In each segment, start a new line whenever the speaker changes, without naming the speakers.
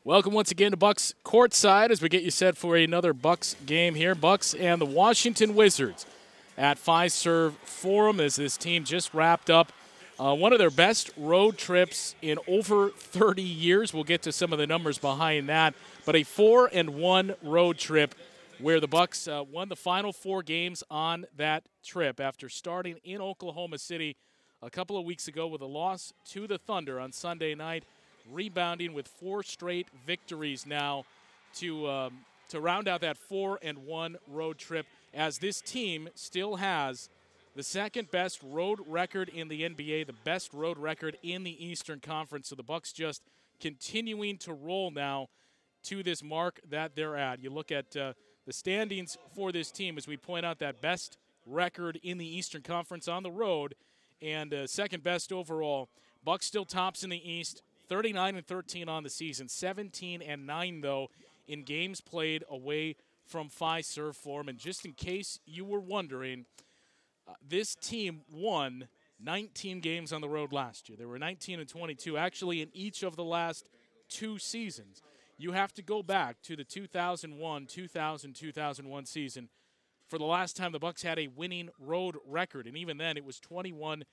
Welcome once again to Bucks Courtside as we get you set for another Bucks game here. Bucks and the Washington Wizards at Fiserv Forum as this team just wrapped up one of their best road trips in over 30 years. We'll get to some of the numbers behind that, but a 4-1 road trip where the Bucks won the final 4 games on that trip after starting in Oklahoma City a couple of weeks ago with a loss to the Thunder on Sunday night, rebounding with 4 straight victories now to round out that 4-1 road trip, as this team still has the second best road record in the NBA, the best road record in the Eastern Conference. So the Bucks just continuing to roll now to this mark that they're at. You look at the standings for this team as we point out that best record in the Eastern Conference on the road and second best overall. Bucks still tops in the East, 39-13 on the season, 17-9 though in games played away from Fiserv Forum. And just in case you were wondering, this team won 19 games on the road last year. There were 19-22 actually in each of the last 2 seasons. You have to go back to the 2001 season for the last time the Bucks had a winning road record, and even then it was 21-20.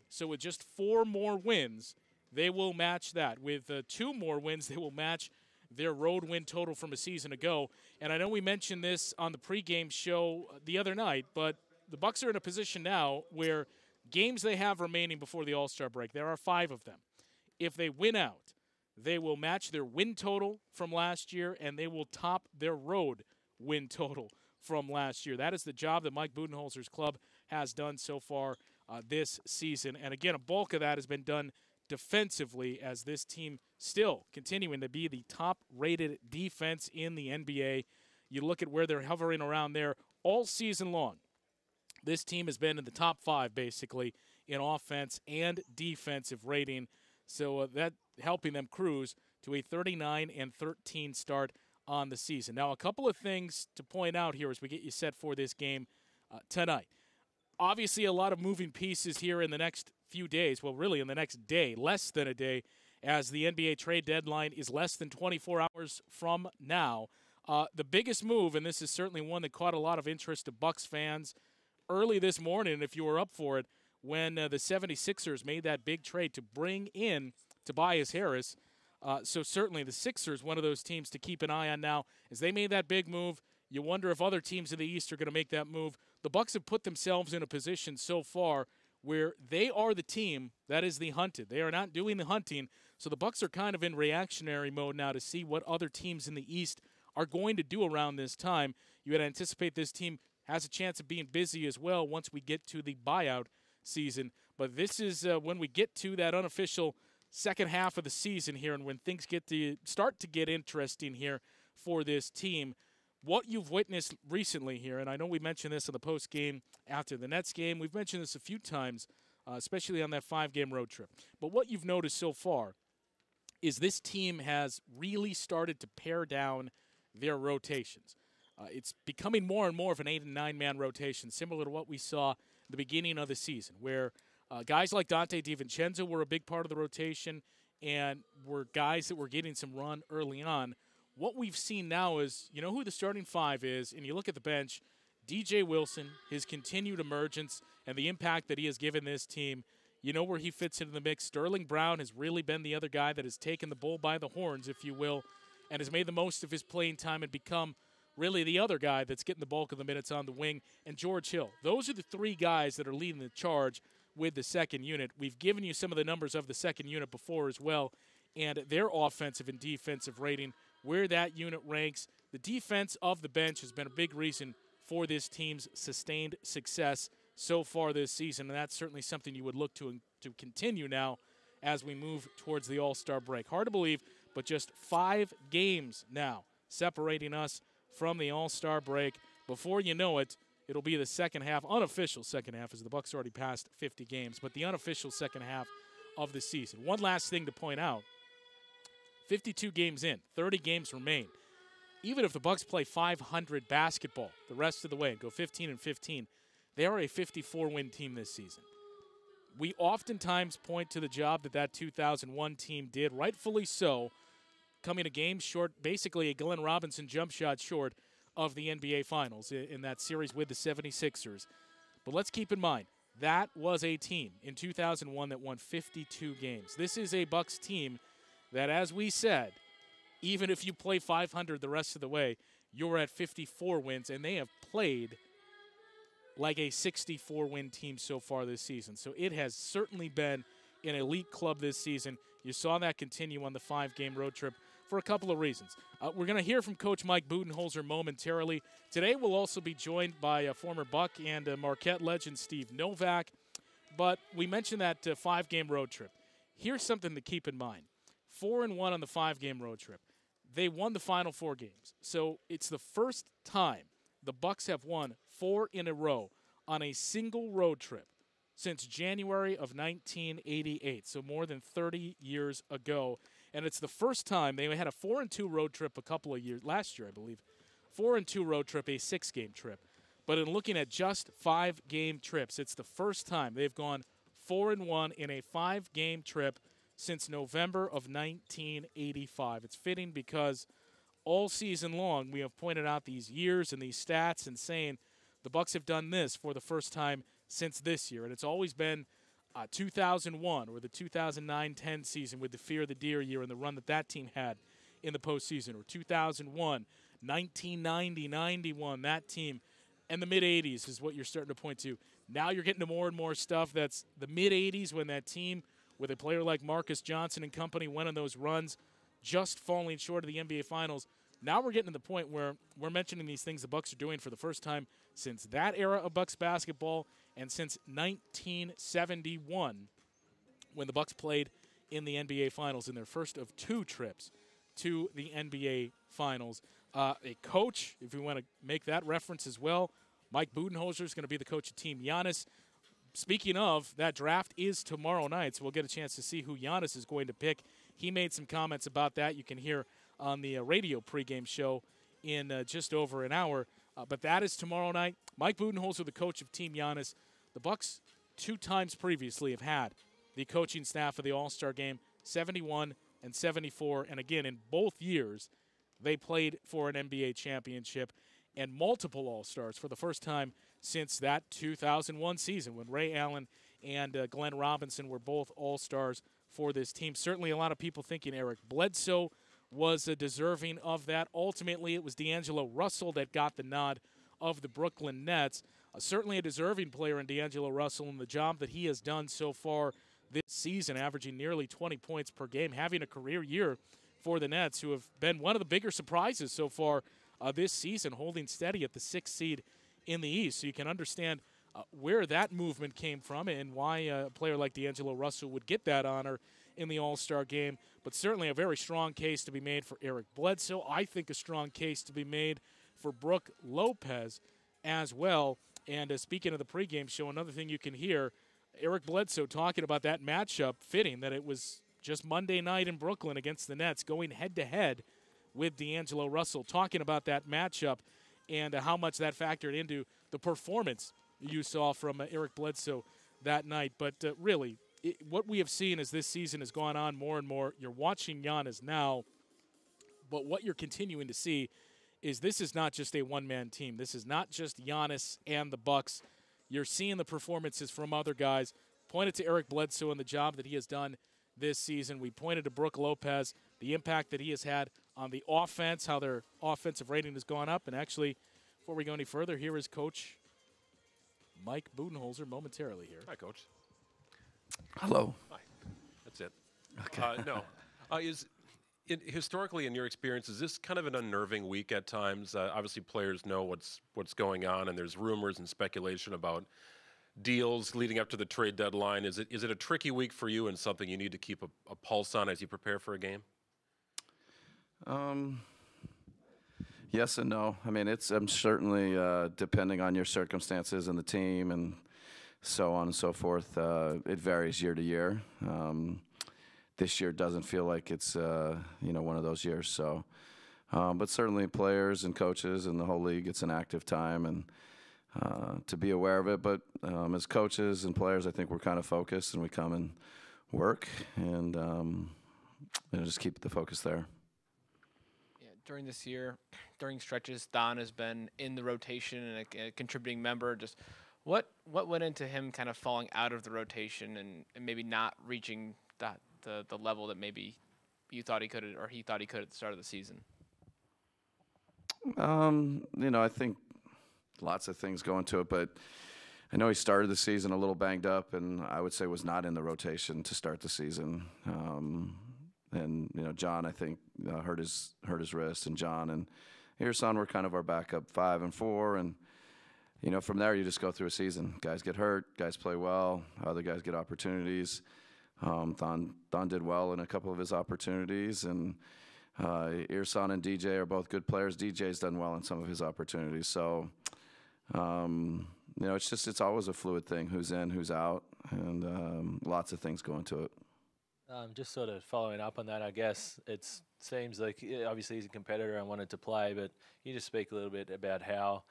So with just 4 more wins, they will match that. With 2 more wins, they will match their road win total from a season ago. And I know we mentioned this on the pregame show the other night, but the Bucks are in a position now where games they have remaining before the All-Star break, there are 5 of them. If they win out, they will match their win total from last year, and they will top their road win total from last year. That is the job that Mike Budenholzer's club has done so far this season. And again, a bulk of that has been done defensively, as this team still continuing to be the top-rated defense in the NBA. You look at where they're hovering around there all season long. This team has been in the top 5, basically, in offense and defensive rating. So that helping them cruise to a 39-13 start on the season. Now, a couple of things to point out here as we get you set for this game tonight. Obviously, a lot of moving pieces here in the next few days. Well, really in the next day, less than a day, as the NBA trade deadline is less than 24 hours from now. The biggest move, and this is certainly one that caught a lot of interest to Bucks fans early this morning, if you were up for it, when the 76ers made that big trade to bring in Tobias Harris. So certainly the Sixers, one of those teams to keep an eye on now, as they made that big move. You wonder if other teams in the East are going to make that move. The Bucks have put themselves in a position so far where they are the team that is the hunted. They are not doing the hunting, so the Bucks are kind of in reactionary mode now to see what other teams in the East are going to do around this time. You would anticipate this team has a chance of being busy as well once we get to the buyout season. But this is when we get to that unofficial second half of the season here, and when things start to get interesting here for this team. What you've witnessed recently here, and I know we mentioned this in the post game after the Nets game. We've mentioned this a few times, especially on that 5-game road trip. But what you've noticed so far is this team has really started to pare down their rotations. It's becoming more and more of an 8- and 9-man rotation, similar to what we saw at the beginning of the season, where guys like Dante DiVincenzo were a big part of the rotation and were guys that were getting some run early on. What we've seen now is, you know who the starting 5 is, and you look at the bench, DJ Wilson, his continued emergence, and the impact that he has given this team. You know where he fits into the mix. Sterling Brown has really been the other guy that has taken the bull by the horns, if you will, and has made the most of his playing time and become really the other guy that's getting the bulk of the minutes on the wing, and George Hill. Those are the 3 guys that are leading the charge with the second unit. We've given you some of the numbers of the second unit before as well, and their offensive and defensive rating, where that unit ranks. The defense of the bench has been a big reason for this team's sustained success so far this season, and that's certainly something you would look to continue now as we move towards the All-Star break. Hard to believe, but just 5 games now separating us from the All-Star break. Before you know it, it'll be the second half, unofficial second half, as the Bucks already passed 50 games, but the unofficial second half of the season. One last thing to point out. 52 games in, 30 games remain. Even if the Bucks play 500 basketball the rest of the way and go 15-15, they are a 54-win team this season. We oftentimes point to the job that 2001 team did, rightfully so, coming a game short, basically a Glenn Robinson jump shot short of the NBA Finals in that series with the 76ers. But let's keep in mind, that was a team in 2001 that won 52 games. This is a Bucks team that, as we said, even if you play 500 the rest of the way, you're at 54 wins, and they have played like a 64-win team so far this season. So it has certainly been an elite club this season. You saw that continue on the 5-game road trip for a couple of reasons. We're going to hear from Coach Mike Budenholzer momentarily. Today we'll also be joined by former Buck and Marquette legend Steve Novak. But we mentioned that 5-game road trip. Here's something to keep in mind. 4-1 on the 5-game road trip. They won the final 4 games. So it's the first time the Bucks have won 4 in a row on a single road trip since January of 1988, so more than 30 years ago. And it's the first time they had a 4-2 road trip a couple of years, last year I believe, 4-2 road trip, a 6-game trip. But in looking at just 5-game trips, it's the first time they've gone 4-1 in a 5-game trip since November of 1985. It's fitting because all season long we have pointed out these years and these stats and saying the Bucks have done this for the first time since this year. And it's always been 2001 or the 2009-10 season with the Fear the Deer year and the run that that team had in the postseason, or 2001, 1990-91, that team, and the mid-'80s is what you're starting to point to. Now you're getting to more and more stuff that's the mid-'80s when that team with a player like Marcus Johnson and company went on those runs, just falling short of the NBA Finals. Now we're getting to the point where we're mentioning these things the Bucks are doing for the first time since that era of Bucks basketball and since 1971 when the Bucks played in the NBA Finals in their first of 2 trips to the NBA Finals. A coach, if we want to make that reference as well, Mike Budenholzer is going to be the coach of Team Giannis. Speaking of, that draft is tomorrow night, so we'll get a chance to see who Giannis is going to pick. He made some comments about that. You can hear on the radio pregame show in just over an hour. But that is tomorrow night. Mike Budenholzer, the coach of Team Giannis. The Bucks 2 times previously have had the coaching staff of the All-Star game, 71 and 74. And again, in both years, they played for an NBA championship and multiple All-Stars for the first time since that 2001 season when Ray Allen and Glenn Robinson were both All-Stars for this team. Certainly a lot of people thinking Eric Bledsoe was deserving of that. Ultimately, it was D'Angelo Russell that got the nod of the Brooklyn Nets. Certainly a deserving player in D'Angelo Russell and the job that he has done so far this season, averaging nearly 20 points per game, having a career year for the Nets, who have been one of the bigger surprises so far this season, holding steady at the 6th seed in the East. So you can understand where that movement came from and why a player like D'Angelo Russell would get that honor in the All-Star game. But certainly a very strong case to be made for Eric Bledsoe. I think a strong case to be made for Brook Lopez as well. And speaking of the pregame show, another thing you can hear, Eric Bledsoe talking about that matchup, fitting that it was just Monday night in Brooklyn against the Nets, going head-to-head with D'Angelo Russell, talking about that matchup and how much that factored into the performance you saw from Eric Bledsoe that night. But really, what we have seen as this season has gone on more and more, you're watching Giannis now, but what you're continuing to see is this is not just a one-man team. This is not just Giannis and the Bucks. You're seeing the performances from other guys. Pointed to Eric Bledsoe and the job that he has done this season. We pointed to Brook Lopez, the impact that he has had on the offense, how their offensive rating has gone up. And actually, before we go any further, here is Coach Mike Budenholzer momentarily here.
Hi, Coach.
Hello.
Hi. That's it.
Okay.
No. Historically, in your experience, is this kind of an unnerving week at times? Obviously, players know what's going on, and there's rumors and speculation about deals leading up to the trade deadline. Is it a tricky week for you and something you need to keep a pulse on as you prepare for a game?
Yes and no. I mean, I'm certainly depending on your circumstances and the team and so on and so forth. It varies year to year. This year doesn't feel like it's one of those years. So, but certainly players and coaches and the whole league, it's an active time and to be aware of it. But as coaches and players, I think we're kind of focused and we come and work and just keep the focus there.
during this year, during stretches, Thon has been in the rotation and a contributing member. Just what went into him kind of falling out of the rotation and maybe not reaching the level that maybe you thought he could or he thought he could at the start of the season?
I think lots of things go into it, but I know he started the season a little banged up, and I would say was not in the rotation to start the season. And John, I think, hurt his wrist, and John and Irsan were kind of our backup 5 and 4, and from there you just go through a season. Guys get hurt, guys play well, other guys get opportunities. Thon did well in a couple of his opportunities, and Irsan and DJ are both good players. DJ's done well in some of his opportunities, so it's always a fluid thing. Who's in, who's out, and lots of things go into it.
Just sort of following up on that, I guess it seems like obviously he's a competitor and wanted to play, but you just speak a little bit about how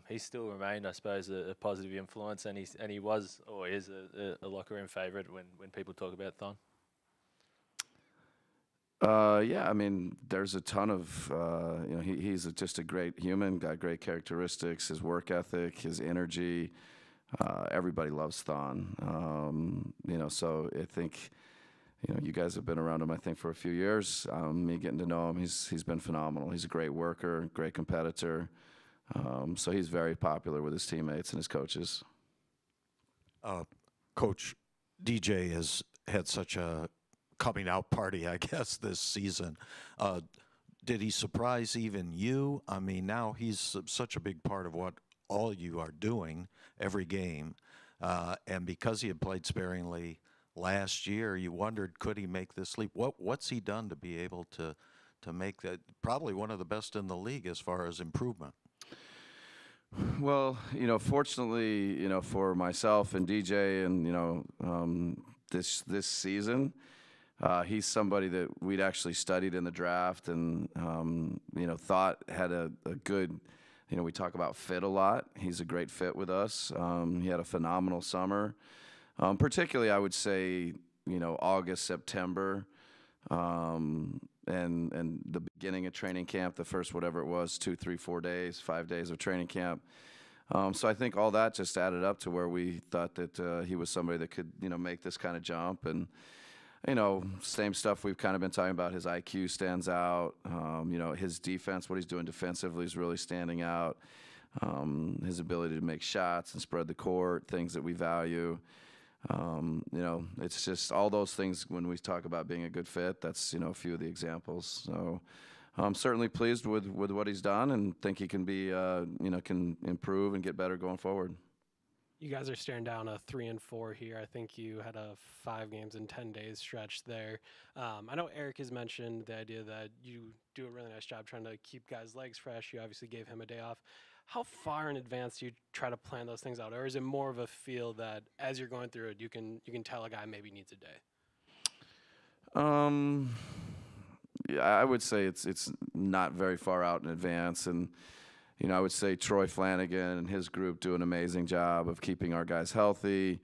he still remained, I suppose, a positive influence, and he was or is a locker room favourite when people talk about Thon.
Yeah, I mean, there's a ton of, he's just a great human, got great characteristics, his work ethic, his energy. Everybody loves Thon. So I think, you guys have been around him, I think, for a few years. Me getting to know him, he's been phenomenal. He's a great worker, great competitor. So he's very popular with his teammates and his coaches.
Coach, DJ has had such a coming out party, I guess, this season. Did he surprise even you? I mean, now he's such a big part of what all you are doing every game. And because he had played sparingly last year, you wondered, could he make this leap? What's he done to be able to make that probably one of the best in the league as far as improvement?
Well, fortunately, for myself and DJ and, this season, he's somebody that we'd actually studied in the draft and, thought had a good, we talk about fit a lot. He's a great fit with us. He had a phenomenal summer. Particularly, I would say, August, September, and the beginning of training camp, the first whatever it was, 2, 3, 4 days, 5 days of training camp. So I think all that just added up to where we thought that he was somebody that could, make this kind of jump. And, same stuff we've kind of been talking about. His IQ stands out. His defense, what he's doing defensively is really standing out. His ability to make shots and spread the court, things that we value. It's just all those things when we talk about being a good fit. That's, a few of the examples. So I'm certainly pleased with what he's done and think he can be, can improve and get better going forward.
You guys are staring down a 3 and 4 here. I think you had a 5 games in 10 days stretch there. I know Eric has mentioned the idea that you do a really nice job trying to keep guys' legs fresh. You obviously gave him a day off. How far in advance do you try to plan those things out, or is it more of a feel that as you're going through it, you can tell a guy maybe needs a day?
Yeah, I would say it's not very far out in advance, and I would say Troy Flanagan and his group do an amazing job of keeping our guys healthy,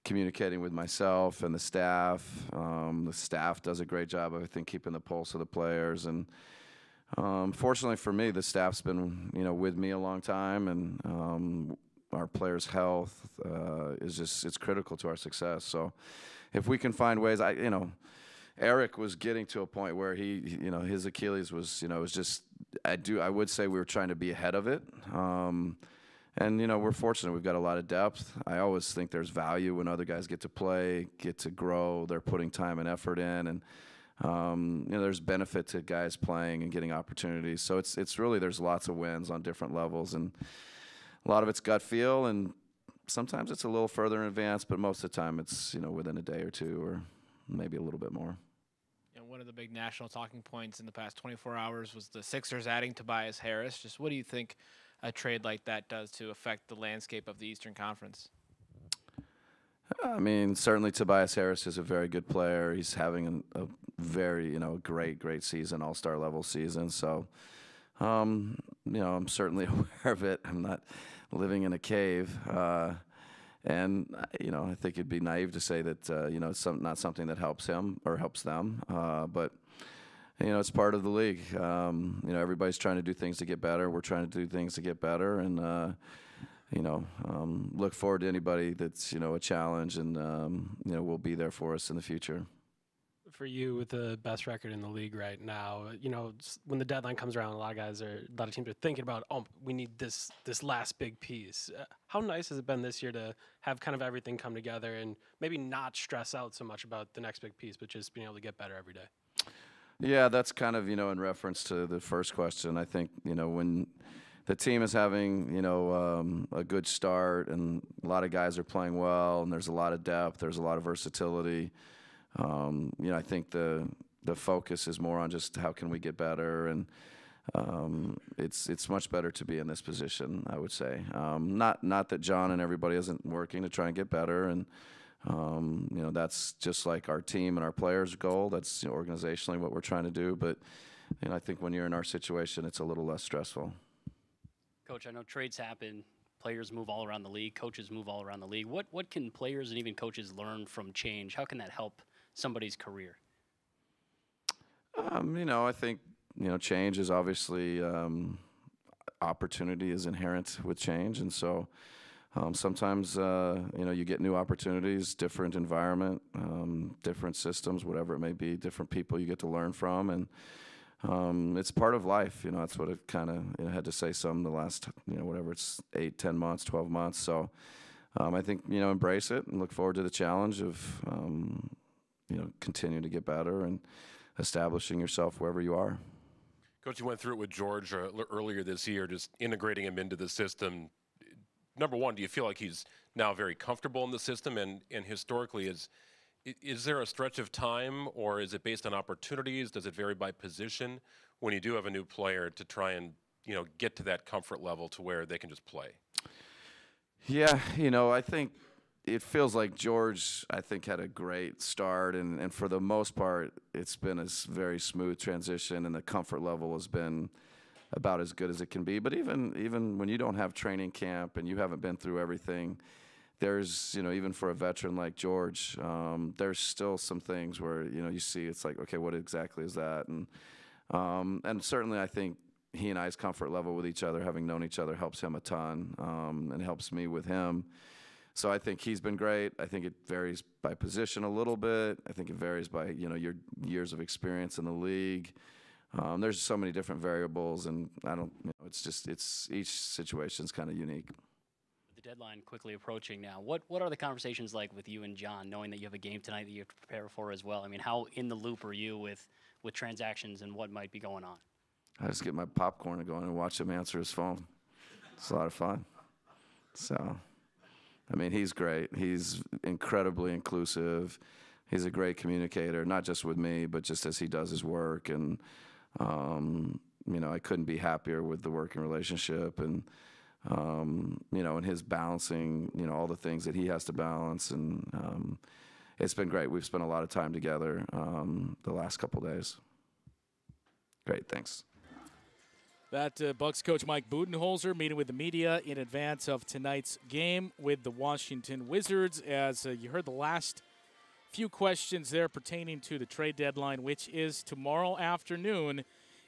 communicating with myself and the staff. The staff does a great job of, I think, keeping the pulse of the players. And fortunately for me, the staff's been, with me a long time, and our players' health it's critical to our success. So if we can find ways, Eric was getting to a point where his Achilles was, was just, I would say we were trying to be ahead of it. And, we're fortunate. We've got a lot of depth. I always think there's value when other guys get to play, get to grow. They're putting time and effort in. And, there's benefit to guys playing and getting opportunities. So it's really, there's lots of wins on different levels. And a lot of it's gut feel. And sometimes it's a little further in advance, but most of the time it's, within a day or two or maybe a little bit more.
One of the big national talking points in the past 24 hours was the Sixers adding Tobias Harris. Just what do you think a trade like that does to affect the landscape of the Eastern Conference?
I mean, certainly Tobias Harris is a very good player. He's having a very, great season, all-star level season. So, I'm certainly aware of it. I'm not living in a cave. And, I think it'd be naive to say that, it's not something that helps him or helps them. But, it's part of the league. Everybody's trying to do things to get better. We're trying to do things to get better, and look forward to anybody that's a challenge, and will be there for us in the future.
For you, with the best record in the league right now, when the deadline comes around, a lot of teams are thinking about, we need this last big piece. How nice has it been this year to have kind of everything come together and maybe not stress out so much about the next big piece, but just being able to get better every day?
Yeah, that's kind of, in reference to the first question. I think, when the team is having, a good start and a lot of guys are playing well and there's a lot of depth, there's a lot of versatility. I think the focus is more on just how can we get better, and it's much better to be in this position, I would say. Not that John and everybody isn't working to try and get better, and that's just like our team and our players' goal. That's organizationally what we're trying to do. But I think when you're in our situation, it's a little less stressful.
Coach, I know trades happen. Players move all around the league. Coaches move all around the league. What can players and even coaches learn from change? How can that help somebody's career?
I think, change is obviously opportunity is inherent with change. And so sometimes, you get new opportunities, different environment, different systems, whatever it may be, different people you get to learn from. And it's part of life. That's what it kind of had to say some the last, whatever it's 8, 10 months, 12 months. So I think, embrace it and look forward to the challenge of, continue to get better and establishing yourself wherever you are.
Coach, you went through it with George earlier this year, just integrating him into the system. Number one, do you feel like he's now very comfortable in the system? And historically, is there a stretch of time, or is it based on opportunities? Does it vary by position when you do have a new player to try and, get to that comfort level to where they can just play?
Yeah, I think it feels like George, had a great start, and for the most part, it's been a very smooth transition, and the comfort level has been about as good as it can be. But even when you don't have training camp and you haven't been through everything, there's, even for a veteran like George, there's still some things where, you see it's like, okay, what exactly is that? And certainly I think he and I's comfort level with each other, having known each other, helps him a ton, and helps me with him. So I think he's been great. I think it varies by position a little bit. I think it varies by, your years of experience in the league. There's so many different variables, and it's each situation's kind of unique.
The deadline quickly approaching now. What are the conversations like with you and John, knowing that you have a game tonight that you have to prepare for as well? I mean, how in the loop are you with transactions and what might be going on?
I just get my popcorn and go in and watch him answer his phone. It's a lot of fun. So, he's great. He's incredibly inclusive. He's a great communicator, not just with me, but just as he does his work. And, I couldn't be happier with the working relationship and, and his balancing, all the things that he has to balance. And it's been great. We've spent a lot of time together the last couple days. Great, thanks.
That Bucks coach Mike Budenholzer meeting with the media in advance of tonight's game with the Washington Wizards. As you heard the last few questions there pertaining to the trade deadline, which is tomorrow afternoon.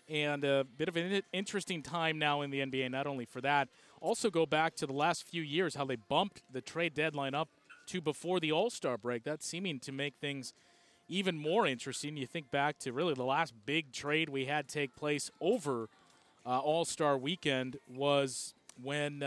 And a bit of an interesting time now in the NBA, not only for that. Also go back to the last few years, how they bumped the trade deadline up to before the All-Star break. That's seeming to make things even more interesting. You think back to really the last big trade we had take place over All-Star weekend was when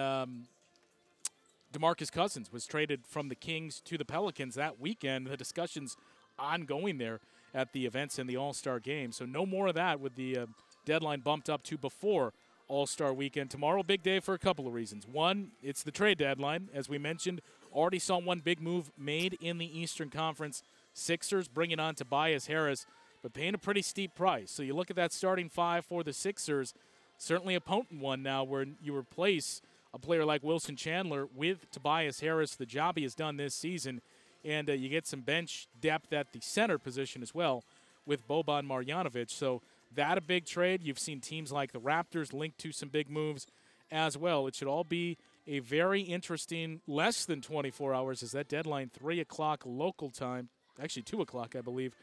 DeMarcus Cousins was traded from the Kings to the Pelicans that weekend. The discussions ongoing there at the events in the All-Star game. So no more of that with the deadline bumped up to before All-Star weekend. Tomorrow, big day for a couple of reasons. One, it's the trade deadline. As we mentioned, already saw one big move made in the Eastern Conference. Sixers bringing on Tobias Harris, but paying a pretty steep price. So you look at that starting five for the Sixers, certainly a potent one now where you replace a player like Wilson Chandler with Tobias Harris, the job he has done this season, and you get some bench depth at the center position as well with Boban Marjanovic. So that a big trade. You've seen teams like the Raptors linked to some big moves as well. It should all be a very interesting less than 24 hours as that deadline, 3 o'clock local time, actually 2 o'clock, I believe,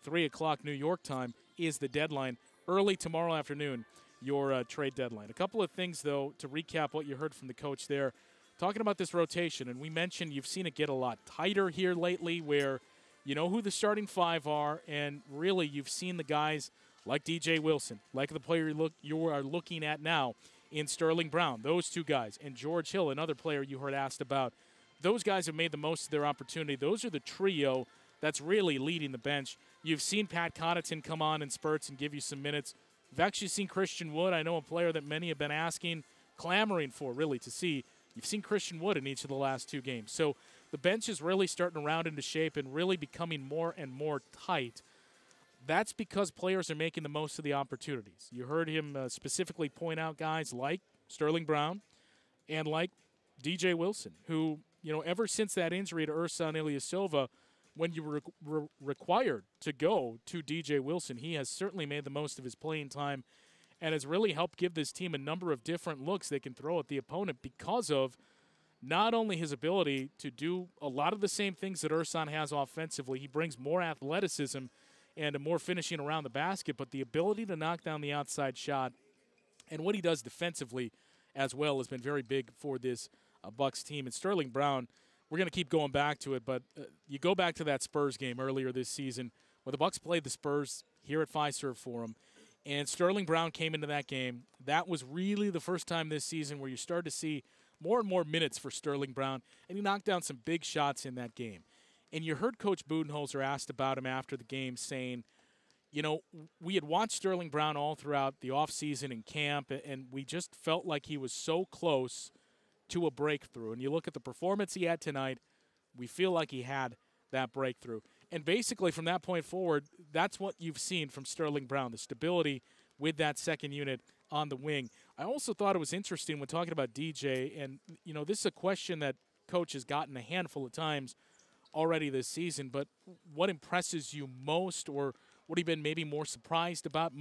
3 o'clock New York time is the deadline. Early tomorrow afternoon, your trade deadline. A couple of things, though, to recap what you heard from the coach there. Talking about this rotation, and we mentioned you've seen it get a lot tighter here lately where you know who the starting five are, and really you've seen the guys like DJ Wilson, like the player you are looking at now in Sterling Brown, those two guys, and George Hill, another player you heard asked about. Those guys have made the most of their opportunity. Those are the trio that's really leading the bench. You've seen Pat Connaughton come on in spurts and give you some minutes. You've actually seen Christian Wood, I know a player that many have been asking, clamoring for really to see. You've seen Christian Wood in each of the last 2 games. So the bench is really starting to round into shape and really becoming more and more tight. That's because players are making the most of the opportunities. You heard him specifically point out guys like Sterling Brown and like DJ Wilson, who, you know, ever since that injury to Ersan Ilyasova, when you were required to go to DJ Wilson, he has certainly made the most of his playing time and has really helped give this team a number of different looks they can throw at the opponent because of not only his ability to do a lot of the same things that Ersan has offensively. He brings more athleticism and more finishing around the basket, but the ability to knock down the outside shot and what he does defensively as well has been very big for this Bucks team. And Sterling Brown, we're going to keep going back to it, but you go back to that Spurs game earlier this season where the Bucks played the Spurs here at Fiserv Forum, and Sterling Brown came into that game. That was really the first time this season where you started to see more and more minutes for Sterling Brown, and he knocked down some big shots in that game. And you heard Coach Budenholzer asked about him after the game saying, you know, we had watched Sterling Brown all throughout the offseason and camp, and we just felt like he was so close to a breakthrough. And you look at the performance he had tonight, we feel like he had that breakthrough. And basically from that point forward, that's what you've seen from Sterling Brown, the stability with that second unit on the wing. I also thought it was interesting when talking about DJ, and, you know, this is a question that Coach has gotten a handful of times already this season, but what impresses you most, or what have you been maybe most surprised about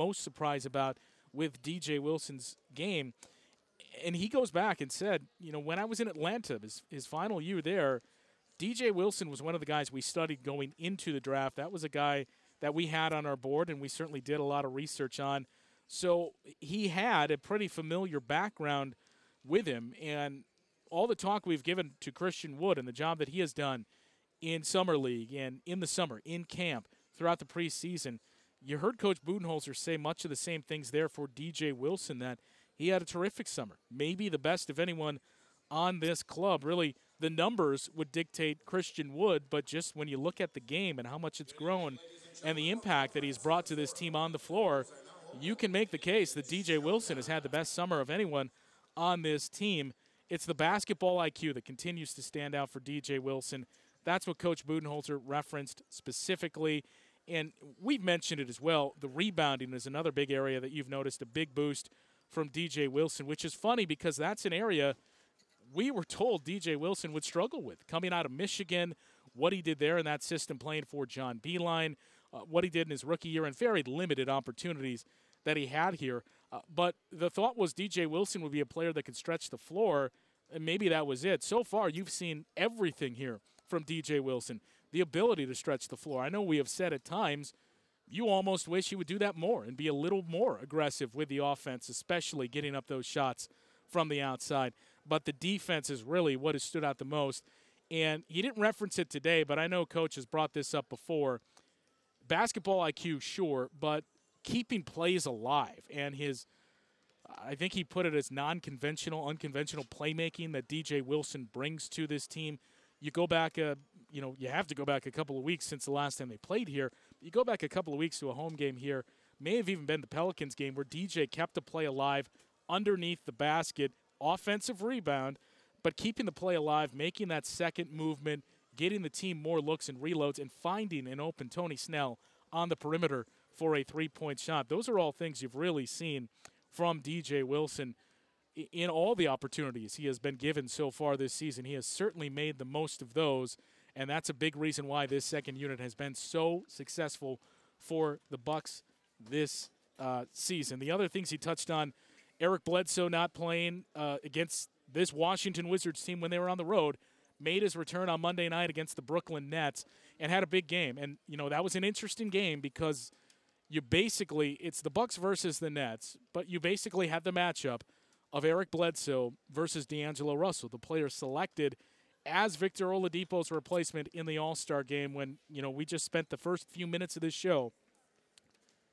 with DJ Wilson's game? And he goes back and said, you know, when I was in Atlanta, his final year there, DJ Wilson was one of the guys we studied going into the draft. That was a guy that we had on our board, and we certainly did a lot of research on. So he had a pretty familiar background with him, and all the talk we've given to Christian Wood and the job that he has done in Summer League and in the summer, in camp, throughout the preseason, you heard Coach Budenholzer say much of the same things there for DJ Wilson, that he had a terrific summer, maybe the best of anyone on this club. Really, the numbers would dictate Christian Wood, but just when you look at the game and how much it's grown and the impact that he's brought to this team on the floor, you can make the case that DJ Wilson has had the best summer of anyone on this team. It's the basketball IQ that continues to stand out for DJ Wilson. That's what Coach Budenholzer referenced specifically. And we've mentioned it as well. The rebounding is another big area that you've noticed a big boost from DJ Wilson, which is funny because that's an area we were told DJ Wilson would struggle with. Coming out of Michigan, what he did there in that system playing for John Beilein, what he did in his rookie year, and very limited opportunities that he had here. But the thought was DJ Wilson would be a player that could stretch the floor, and maybe that was it. So far, you've seen everything here from DJ Wilson, the ability to stretch the floor. I know we have said at times you almost wish he would do that more and be a little more aggressive with the offense, especially getting up those shots from the outside. But the defense is really what has stood out the most. And he didn't reference it today, but I know Coach has brought this up before. Basketball IQ, sure, but keeping plays alive. And I think he put it as unconventional playmaking that DJ Wilson brings to this team. You go back, you have to go back a couple of weeks since the last time they played here. You go back a couple of weeks to a home game here, may have even been the Pelicans game, where DJ kept the play alive underneath the basket, offensive rebound, but keeping the play alive, making that second movement, getting the team more looks and reloads, and finding an open Tony Snell on the perimeter for a three-point shot. Those are all things you've really seen from DJ Wilson in all the opportunities he has been given so far this season. He has certainly made the most of those, and that's a big reason why this second unit has been so successful for the Bucks this season. The other things he touched on, Eric Bledsoe not playing against this Washington Wizards team when they were on the road, made his return on Monday night against the Brooklyn Nets and had a big game. And, that was an interesting game because it's the Bucks versus the Nets, but you basically had the matchup of Eric Bledsoe versus D'Angelo Russell, the player selected as Victor Oladipo's replacement in the All-Star game when, we just spent the first few minutes of this show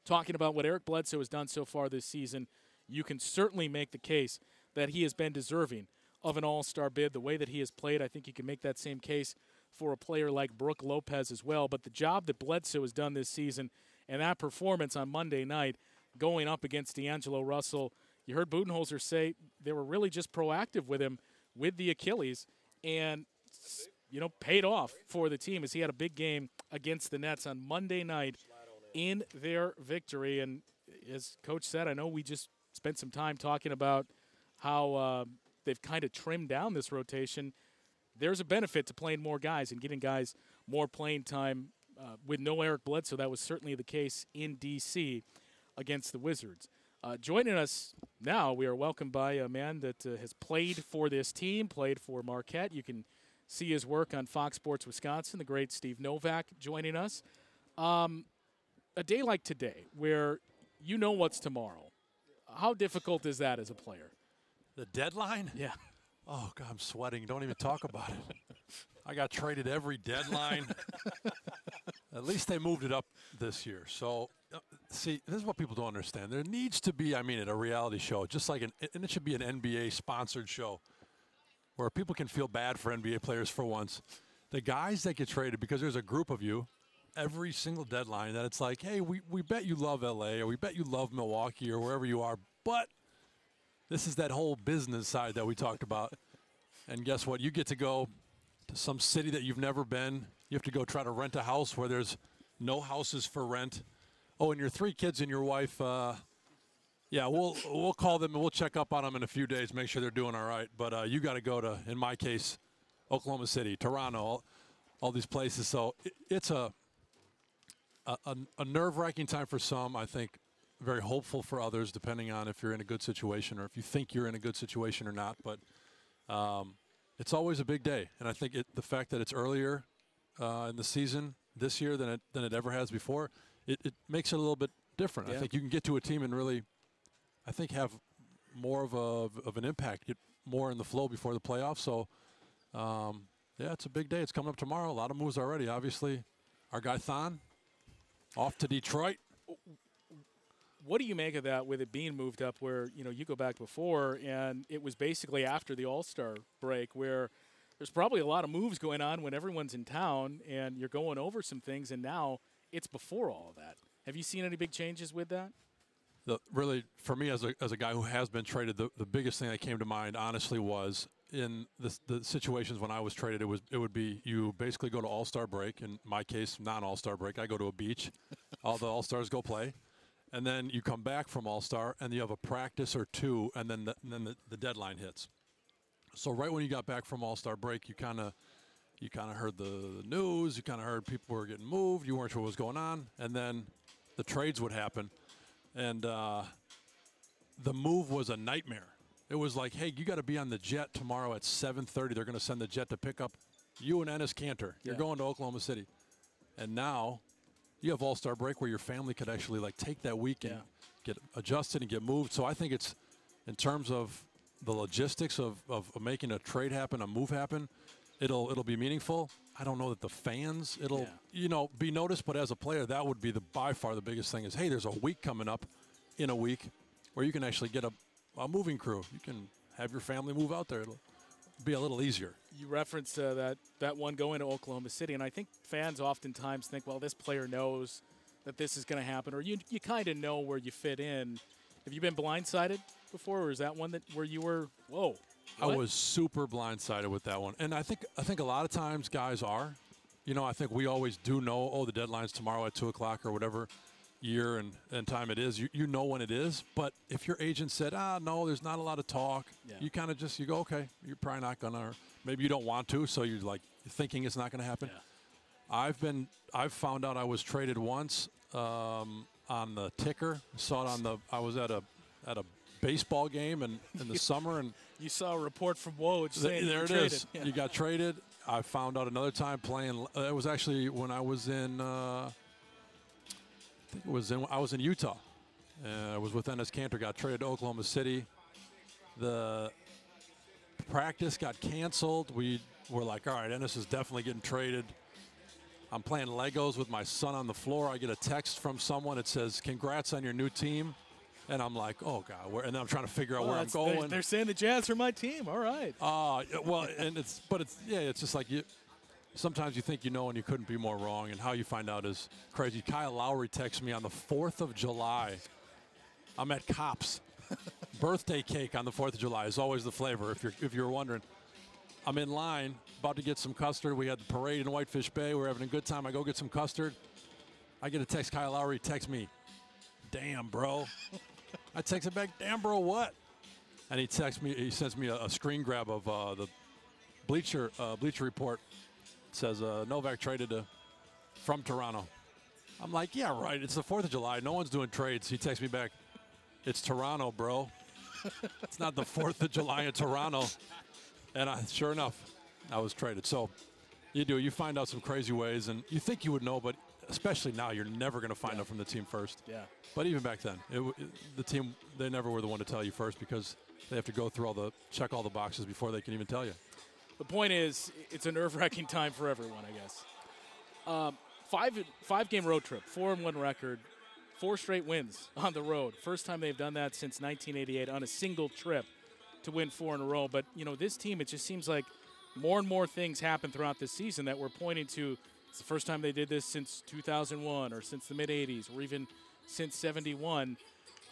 talking about what Eric Bledsoe has done so far this season. You can certainly make the case that he has been deserving of an All-Star bid. The way that he has played, I think you can make that same case for a player like Brook Lopez as well. But the job that Bledsoe has done this season and that performance on Monday night going up against D'Angelo Russell, you heard Budenholzer say they were really just proactive with him with the Achilles and, paid off for the team as he had a big game against the Nets on Monday night in their victory. And as Coach said, I know we just spent some time talking about how they've kind of trimmed down this rotation. There's a benefit to playing more guys and getting guys more playing time with no Eric Bledsoe. That was certainly the case in D.C. against the Wizards. Joining us now, we are welcomed by a man that has played for this team, played for Marquette. You can see his work on Fox Sports Wisconsin, the great Steve Novak joining us. A day like today where you know what's tomorrow, how difficult is that as a player?
The deadline?
Yeah.
Oh, God, I'm sweating. Don't even talk about it. I got traded every deadline. At least they moved it up this year. So, see, this is what people don't understand. There needs to be, at a reality show, just like and it should be an NBA-sponsored show where people can feel bad for NBA players for once. The guys that get traded, because there's a group of you, every single deadline, that it's like, hey, we bet you love L.A. or we bet you love Milwaukee or wherever you are, but this is that whole business side that we talked about. And guess what? You get to go to some city that you've never been. You have to go try to rent a house where there's no houses for rent. Oh, and your 3 kids and your wife, we'll call them and we'll check up on them in a few days, make sure they're doing all right. But you got to go to, in my case, Oklahoma City, Toronto, all these places. So it's a nerve-wracking time for some, I think. Very hopeful for others, depending on if you're in a good situation or if you think you're in a good situation or not. But it's always a big day, and I think the fact that it's earlier in the season this year than it ever has before, it makes it a little bit different.
Yeah.
I think you can get to a team and really, I think, have more of an impact, get more in the flow before the playoffs. So, it's a big day. It's coming up tomorrow. A lot of moves already. Obviously, our guy Thon off to Detroit.
What do you make of that with it being moved up where, you go back before and it was basically after the All-Star break where there's probably a lot of moves going on when everyone's in town and you're going over some things, and now it's before all of that. Have you seen any big changes with that?
Really, for me as a guy who has been traded, the biggest thing that came to mind, honestly, was in the situations when I was traded, it would be you basically go to All-Star break. In my case, non-All-Star break, I go to a beach. All the All-Stars go play. And then you come back from All-Star, and you have a practice or two, and then the deadline hits. So right when you got back from All-Star break, you kind of heard the news. You kind of heard people were getting moved. You weren't sure what was going on. And then the trades would happen. And the move was a nightmare. It was like, hey, you got to be on the jet tomorrow at 7:30. They're going to send the jet to pick up you and Enes Kanter. You're going to Oklahoma City. And now you have All-Star break where your family could actually take that week and get adjusted and get moved. So I think it's, in terms of the logistics of making a trade happen, a move happen, it'll be meaningful. I don't know that the fans, it'll be noticed, but as a player, that would be by far the biggest thing is, hey, there's a week coming up in a week where you can actually get a moving crew. You can have your family move out there. It'll be a little easier.
You referenced that one going to Oklahoma City, and I think fans oftentimes think, well, this player knows that this is going to happen, or you kind of know where you fit in. Have you been blindsided before, or is that one where you were, whoa? What?
I was super blindsided with that one, and I think a lot of times guys are. I think we always do know, the deadline's tomorrow at 2 o'clock or whatever year and time it is. You know when it is, but if your agent said, no, there's not a lot of talk, you kind of you go, okay, you're probably not going to, or maybe you don't want to, so you're thinking it's not going to happen. Yeah. I've found out I was traded once on the ticker. Saw it I was at a baseball game in the summer, and
you saw a report from Woj saying
there it is.
Yeah.
You got traded. I found out another time playing. It was actually when I was in. I think it was I was in Utah. I was with Ennis Cantor. Got traded to Oklahoma City. The practice got canceled. We were like, all right, Ennis is definitely getting traded. I'm playing Legos with my son on the floor. I get a text from someone. It says, "Congrats on your new team." And I'm like, oh, God. And then I'm trying to figure out where I'm going.
They're saying the Jazz are my team. All right.
Well, and it's just like sometimes you think you know and you couldn't be more wrong. And how you find out is crazy. Kyle Lowry texts me on the 4th of July. I'm at Cops. Birthday cake on the 4th of July is always the flavor, if you're wondering. I'm in line, about to get some custard. We had the parade in Whitefish Bay. We're having a good time. I go get some custard. I get a text. Kyle Lowry texts me, "Damn, bro." I text him back, "Damn, bro, what?" And he texts me. He sends me a screen grab of the Bleacher Report. It says Novak traded from Toronto. I'm like, yeah, right. It's the 4th of July. No one's doing trades. He texts me back, "It's Toronto, bro." It's not the 4th of July in Toronto. And sure enough, I was traded. So you find out some crazy ways, and you think you would know, but especially now, you're never going to find out from the team first.
Yeah.
But even back then, the team, they never were the one to tell you first because they have to go through check all the boxes before they can even tell you.
The point is, it's a nerve-wracking time for everyone, I guess. Five-game road trip, 4-1 record, 4 straight wins on the road. First time they've done that since 1988 on a single trip to win 4 in a row. But, this team, it just seems like more and more things happen throughout this season that we're pointing to. It's the first time they did this since 2001 or since the mid-'80s or even since 71.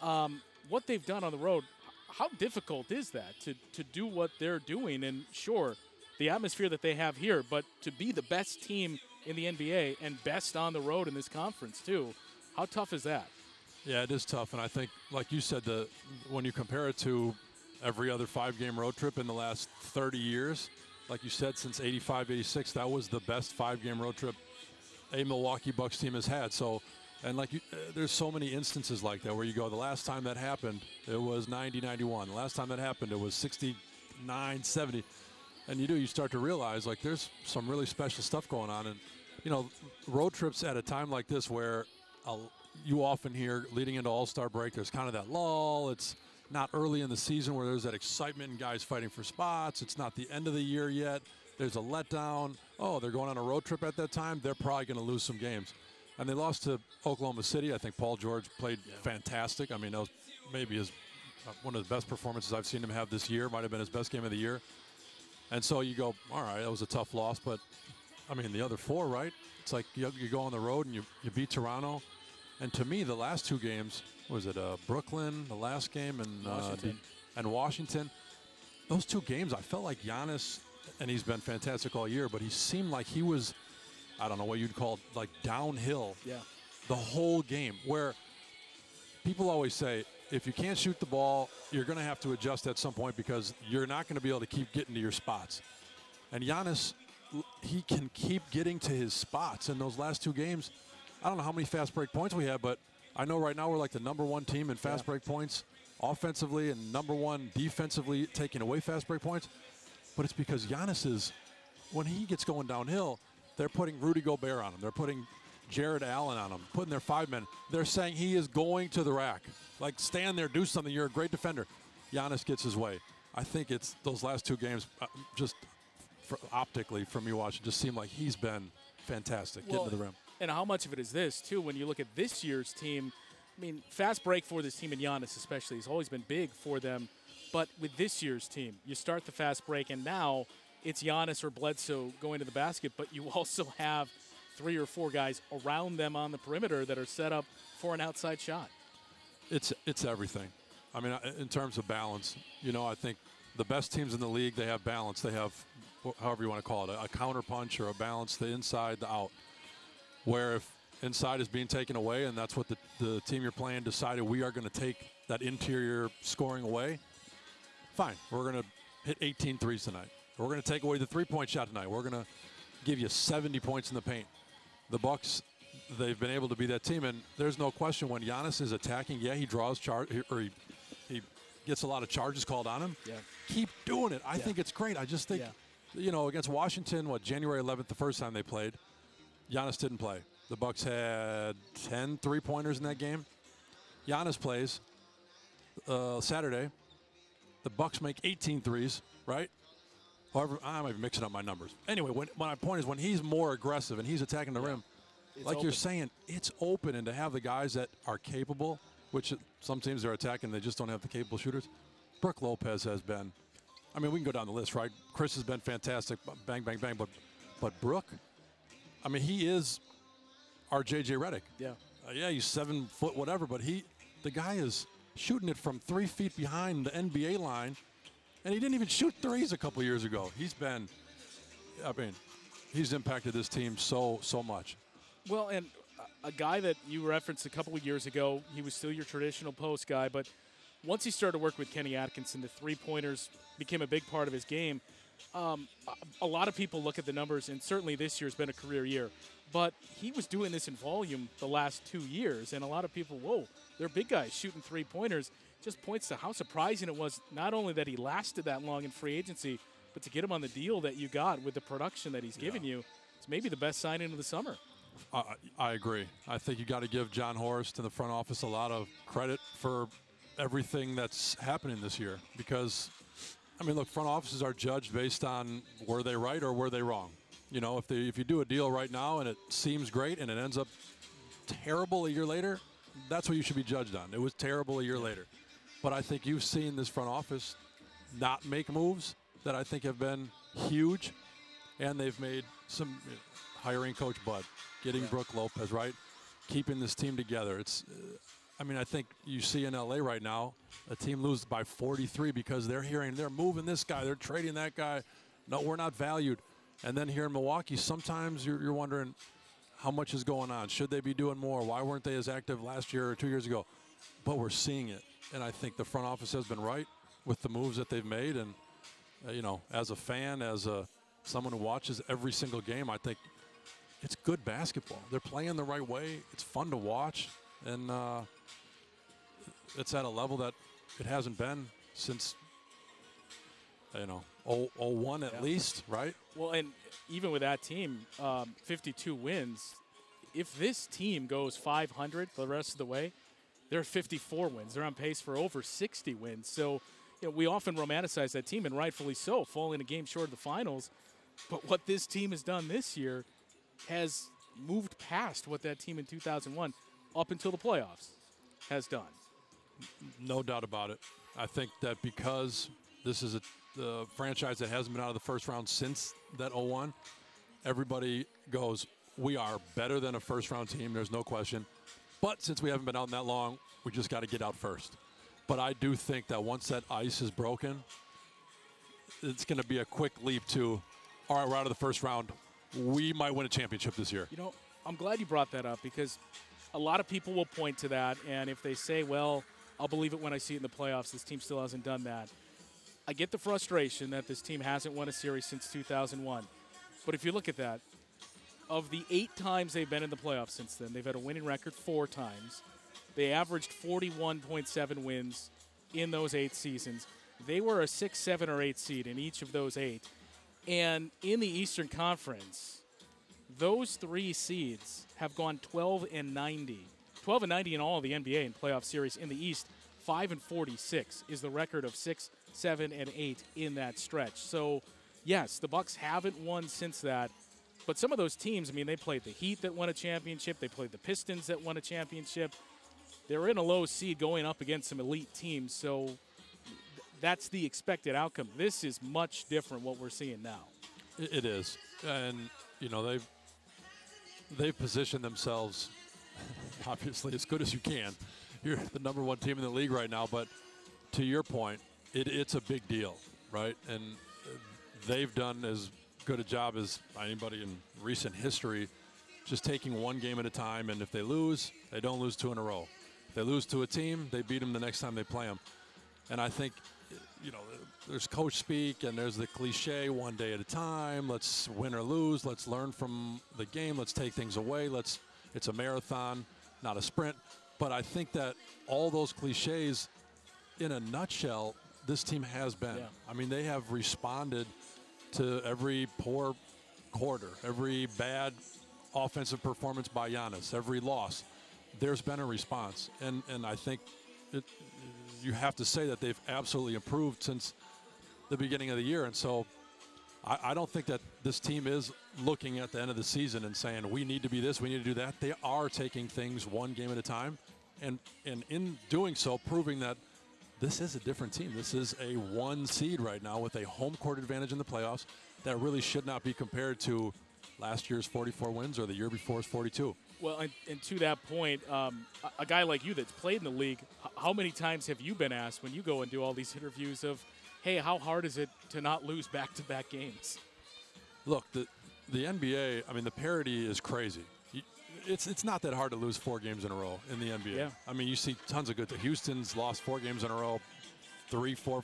What they've done on the road, how difficult is that to do what they're doing? And, sure, the atmosphere that they have here, but to be the best team in the NBA and best on the road in this conference, too, how tough is that?
Yeah, it is tough. And I think, like you said, when you compare it to every other 5-game road trip in the last 30 years. Like you said, since 85, 86, that was the best 5-game road trip a Milwaukee Bucks team has had. So, and there's so many instances like that where you go, the last time that happened, it was 90, 91. The last time that happened, it was 69, 70. And you start to realize, like, there's some really special stuff going on. And, road trips at a time like this where you often hear leading into All-Star break, there's kind of that lull. It's not early in the season where there's that excitement and guys fighting for spots. It's not the end of the year yet. There's a letdown. Oh, they're going on a road trip at that time. They're probably going to lose some games. And they lost to Oklahoma City. I think Paul George played fantastic. I mean, that was maybe one of the best performances I've seen him have this year. Might have been his best game of the year. And so you go, all right, that was a tough loss. But, I mean, the other 4, right? It's like you go on the road and you beat Toronto. And to me, the last 2 games, was it Brooklyn, the last game, and Washington? Those 2 games, I felt like Giannis, and he's been fantastic all year, but he seemed like he was, I don't know what you'd call it, like downhill the whole game, where people always say, if you can't shoot the ball, you're going to have to adjust at some point because you're not going to be able to keep getting to your spots. And Giannis, he can keep getting to his spots in those last 2 games. I don't know how many fast break points we have, but I know right now we're like the #1 team in fast break points offensively and #1 defensively taking away fast break points. But it's because Giannis when he gets going downhill, they're putting Rudy Gobert on him. They're putting Jared Allen on him, putting their 5 men. They're saying he is going to the rack. Like, stand there, do something. You're a great defender. Giannis gets his way. I think it's those last 2 games, just optically from me watching, just seem like he's been fantastic getting to the rim.
And how much of it is this, too, when you look at this year's team? I mean, fast break for this team, and Giannis especially, has always been big for them. But with this year's team, you start the fast break, and now it's Giannis or Bledsoe going to the basket, but you also have 3 or 4 guys around them on the perimeter that are set up for an outside shot.
It's everything. I mean, in terms of balance, I think the best teams in the league, they have balance. They have, however you want to call it, a counter punch or a balance, the inside, the out. Where if inside is being taken away and that's what the team you're playing decided we are going to take that interior scoring away, fine. We're going to hit 18 threes tonight. We're going to take away the 3-point shot tonight. We're going to give you 70 points in the paint. The Bucks, they've been able to be that team, and there's no question when Giannis is attacking, he draws he gets a lot of charges called on him.
Yeah.
Keep doing it. I think it's great. I just think You know, against Washington, January 11th, the first time they played, Giannis didn't play. The Bucks had 10 three-pointers in that game. Giannis plays Saturday. The Bucks make 18 threes, right? However, I might be mixing up my numbers. Anyway, my point is when he's more aggressive and he's attacking the rim, like
open.
you're saying, it's open. And to have the guys that are capable, which some teams are attacking, they just don't have the capable shooters. Brook Lopez has been, I mean, we can go down the list, right? Chris has been fantastic, bang, bang, bang. But Brook, I mean, he is our J.J. Redick.
Yeah.
Yeah, he's 7 foot whatever, but the guy is shooting it from 3 feet behind the NBA line, and he didn't even shoot threes a couple years ago. He's impacted this team so much.
Well, and a guy that you referenced a couple of years ago, he was still your traditional post guy, but once he started to work with Kenny Atkinson, the three-pointers became a big part of his game. A lot of people look at the numbers, and certainly this year's been a career year, but he was doing this in volume the last 2 years, and a lot of people, whoa, they're big guys shooting three-pointers. Just points to how surprising it was not only that he lasted that long in free agency, but to get him on the deal that you got with the production that he's given you. It's maybe the best signing of the summer.
I agree. I think you got to give John Horst and the front office a lot of credit for everything that's happening this year because, I mean, look, front offices are judged based on were they right or were they wrong. You know, if you do a deal right now and it seems great and it ends up terrible a year later, that's what you should be judged on. It was terrible a year later. But I think you've seen this front office not make moves that I think have been huge, and they've made some hiring Coach Bud, getting Brook Lopez, right, keeping this team together. It's, I mean, I think you see in LA right now, a team loses by 43 because they're moving this guy, they're trading that guy. No, we're not valued. And then here in Milwaukee, sometimes you're wondering how much is going on. Should they be doing more? Why weren't they as active last year or 2 years ago? But we're seeing it. And I think the front office has been right with the moves that they've made. And, you know, as a fan, as someone who watches every single game, I think it's good basketball. They're playing the right way. It's fun to watch. And it's at a level that it hasn't been since, 01 at least, right?
Well, and even with that team, 52 wins, if this team goes 500 the rest of the way, they're 54 wins. They're on pace for over 60 wins. So, we often romanticize that team, and rightfully so, falling a game short of the finals. But what this team has done this year has moved past what that team in 2001 up until the playoffs has done.
No doubt about it. I think that because this is a franchise that hasn't been out of the first round since that 01, everybody goes, we are better than a first-round team, there's no question. But since we haven't been out in that long, we just got to get out first. But I do think that once that ice is broken, it's going to be a quick leap to, all right, we're out of the first round. We might win a championship this year.
I'm glad you brought that up because a lot of people will point to that, and if they say, well, I'll believe it when I see it in the playoffs, this team still hasn't done that. I get the frustration that this team hasn't won a series since 2001. But if you look at that, of the 8 times they've been in the playoffs since then, they've had a winning record 4 times. They averaged 41.7 wins in those 8 seasons. They were a 6, 7, or 8 seed in each of those 8. And in the Eastern Conference, those 3 seeds have gone 12-90. 12-90 in all of the NBA and playoff series. In the East, 5-46 is the record of 6, 7, and 8 in that stretch. So, yes, the Bucks haven't won since that. But some of those teams, I mean, they played the Heat that won a championship. They played the Pistons that won a championship. They're in a low seed going up against some elite teams. So that's the expected outcome. This is much different what we're seeing now.
It is. And, they've positioned themselves, obviously, as good as you can. You're the number 1 team in the league right now. But to your point, it's a big deal, right? And they've done as good a job as anybody in recent history, just taking one game at a time. And if they lose, they don't lose 2 in a row. If they lose to a team, they beat them the next time they play them. And I think, there's coach speak and there's the cliche, one day at a time. Let's win or lose. Let's learn from the game. Let's take things away. It's a marathon, not a sprint. But I think that all those cliches, in a nutshell, this team has been.
Yeah.
I mean, they have responded to every poor quarter, every bad offensive performance by Giannis, every loss, there's been a response. And I think you have to say that they've absolutely improved since the beginning of the year. And so I don't think that this team is looking at the end of the season and saying, we need to be this, we need to do that. They are taking things one game at a time. And in doing so, proving that this is a different team. This is a 1 seed right now with a home court advantage in the playoffs that really should not be compared to last year's 44 wins or the year before's 42.
Well, and to that point, a guy like you that's played in the league, how many times have you been asked when you go and do all these interviews of, hey, how hard is it to not lose back-to-back games?
Look, the NBA, I mean, the parity is crazy. It's not that hard to lose 4 games in a row in the NBA.
Yeah.
I mean, you see tons of good. Houston's lost 4 games in a row 3-4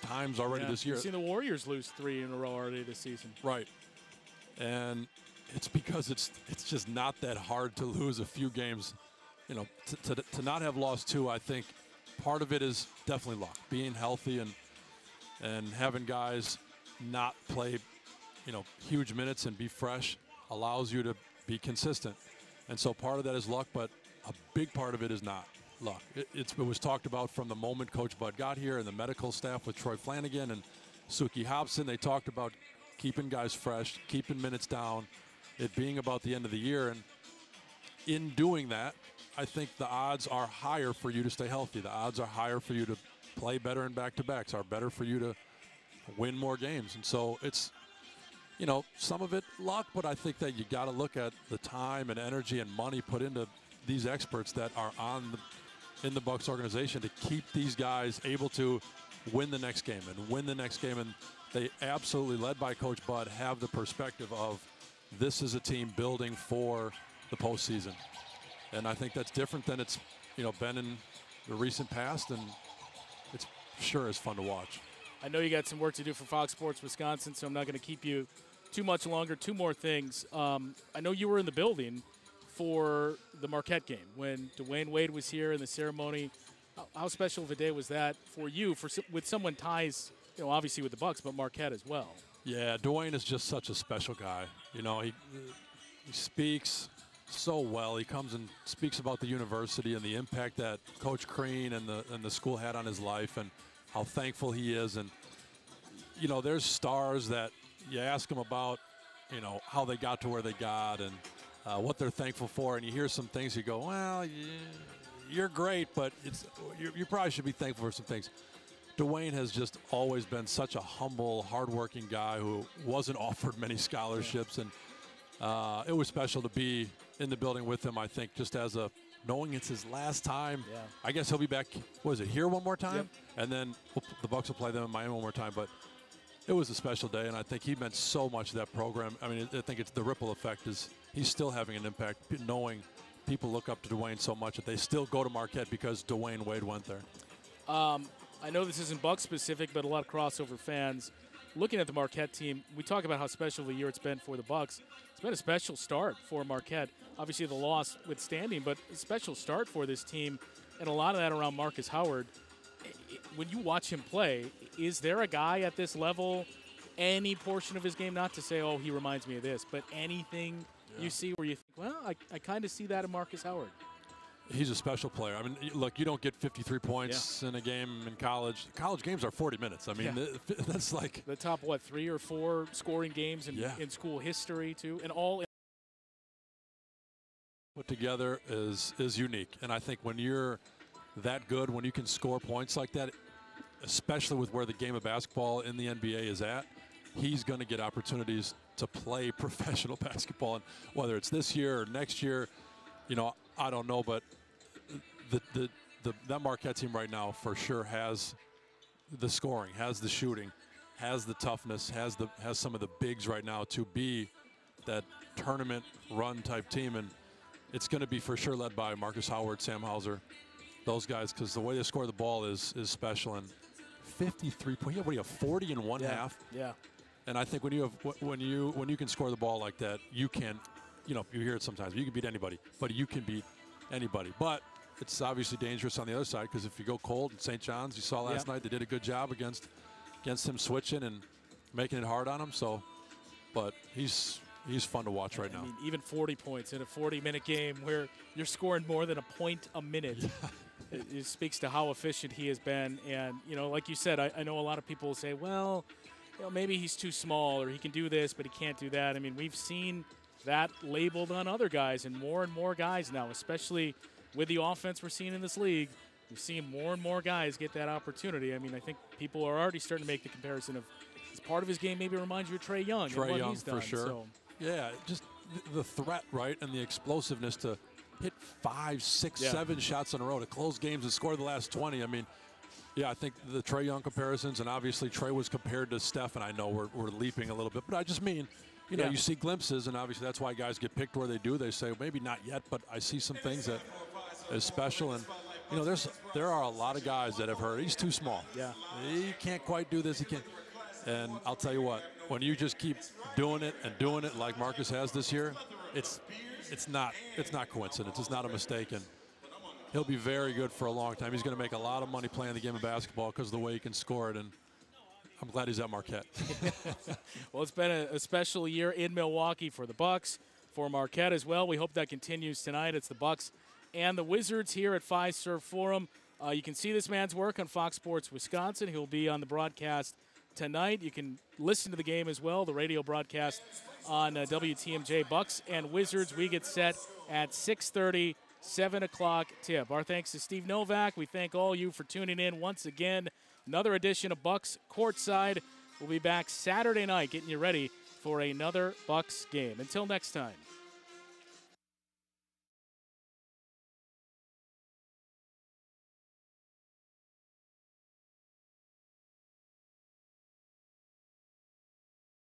times already this year.
You've seen the Warriors lose 3 in a row already this season.
Right. And it's because it's just not that hard to lose a few games. You know, to not have lost 2, I think part of it is definitely luck. Being healthy and having guys not play, you know, huge minutes and be fresh allows you to be consistent. And so part of that is luck, but a big part of it is not luck. It was talked about from the moment Coach Bud got here and the medical staff with Troy Flanagan and Suki Hobson. They talked about keeping guys fresh, keeping minutes down, it being about the end of the year. And in doing that, I think the odds are higher for you to stay healthy. The odds are higher for you to play better in back-to-backs, are better for you to win more games. And so it's, you know, some of it luck, but I think that you got to look at the time and energy and money put into these experts that are in the Bucks organization to keep these guys able to win the next game and win the next game. And they absolutely, led by Coach Bud, have the perspective of this is a team building for the postseason. And I think that's different than it's, you know, been in the recent past, and it's sure is fun to watch.
I know you got some work to do for Fox Sports Wisconsin, so I'm not going to keep you too much longer. 2 more things. I know you were in the building for the Marquette game when Dwayne Wade was here in the ceremony. How special of a day was that for you, with someone ties, you know, obviously with the Bucks, but Marquette as well?
Yeah, Dwayne is just such a special guy. You know, he speaks so well. He comes and speaks about the university and the impact that Coach Crean and the school had on his life and how thankful he is. And, you know, there's stars that you ask him about, you know, how they got to where they got and what they're thankful for. And you hear some things, you go, well, you're great, but you probably should be thankful for some things. Dwayne has just always been such a humble, hardworking guy who wasn't offered many scholarships. And it was special to be in the building with him, I think, just as knowing it's his last time.
Yeah.
I guess he'll be back, was it here one more time?
Yep.
And then the Bucks will play them in Miami one more time. But it was a special day, and I think he meant so much to that program. I mean, I think it's the ripple effect is he's still having an impact, knowing people look up to Dwayne so much that they still go to Marquette because Dwayne Wade went there.
I know this isn't Bucks specific, but a lot of crossover fans looking at the Marquette team. We talk about how special of a year it's been for the Bucks. It's been a special start for Marquette. Obviously, the loss withstanding, but a special start for this team, and a lot of that around Marcus Howard. When you watch him play, is there a guy at this level, any portion of his game, not to say, oh, he reminds me of this, but anything you see where you think, well, I kind of see that in Marcus Howard?
He's a special player. I mean, look, you don't get 53 points in a game in college. College games are 40 minutes. I mean, that's like
the top, 3 or 4 scoring games in school history, too, and all
put together is unique. And I think when you're that good, when you can score points like that, especially with where the game of basketball in the NBA is at, he's going to get opportunities to play professional basketball. And whether it's this year or next year, you know, I don't know, but that Marquette team right now for sure has the scoring, has the shooting, has the toughness, has some of the bigs right now to be that tournament run type team. And it's going to be for sure led by Marcus Howard, Sam Hauser, those guys, because the way they score the ball is special. And 53 points, what do you have, 40 in one half?
Yeah.
And I think when you can score the ball like that, you can, you know, you hear it sometimes, you can beat anybody, but you can beat anybody. But it's obviously dangerous on the other side, because if you go cold in St. John's, you saw last night, they did a good job against him switching, and making it hard on him. So, but he's fun to watch right now.
I mean, even 40 points in a 40-minute game where you're scoring more than a point a minute. It speaks to how efficient he has been. And, you know, like you said, I know a lot of people will say, well, you know, maybe he's too small or he can do this, but he can't do that. I mean, we've seen that labeled on other guys and more guys now, especially with the offense we're seeing in this league. We're seeing more and more guys get that opportunity. I mean, I think people are already starting to make the comparison of as part of his game maybe reminds you of Trae Young.
Trae
and what
Young
he's done,
for sure.
So.
Yeah, just the threat, right, and the explosiveness to hit 5, 6, 7 shots in a row to close games and score the last 20. I mean, yeah, I think the Trae Young comparisons, and obviously Trae was compared to Steph, and I know we're leaping a little bit, but I just mean, you know, you see glimpses, and obviously that's why guys get picked where they do. They say, maybe not yet, but I see some things that is special. And, you know, there are a lot of guys that have heard, he's too small.
Yeah.
He can't quite do this. He can't. And I'll tell you what, when you just keep doing it like Marcus has this year, it's not coincidence. It's not a mistake. And he'll be very good for a long time. He's going to make a lot of money playing the game of basketball because of the way he can score it. And I'm glad he's at Marquette.
Well, it's been a special year in Milwaukee for the Bucks, for Marquette as well. We hope that continues tonight. It's the Bucks and the Wizards here at Fiserv Forum. You can see this man's work on Fox Sports Wisconsin. He'll be on the broadcast tonight. You can listen to the game as well, the radio broadcast on WTMJ. Bucks and Wizards, we get set at 6:30, 7 o'clock tip. Our thanks to Steve Novak. We thank all you for tuning in once again. Another edition of Bucks Courtside. We'll be back Saturday night getting you ready for another Bucks game. Until next time.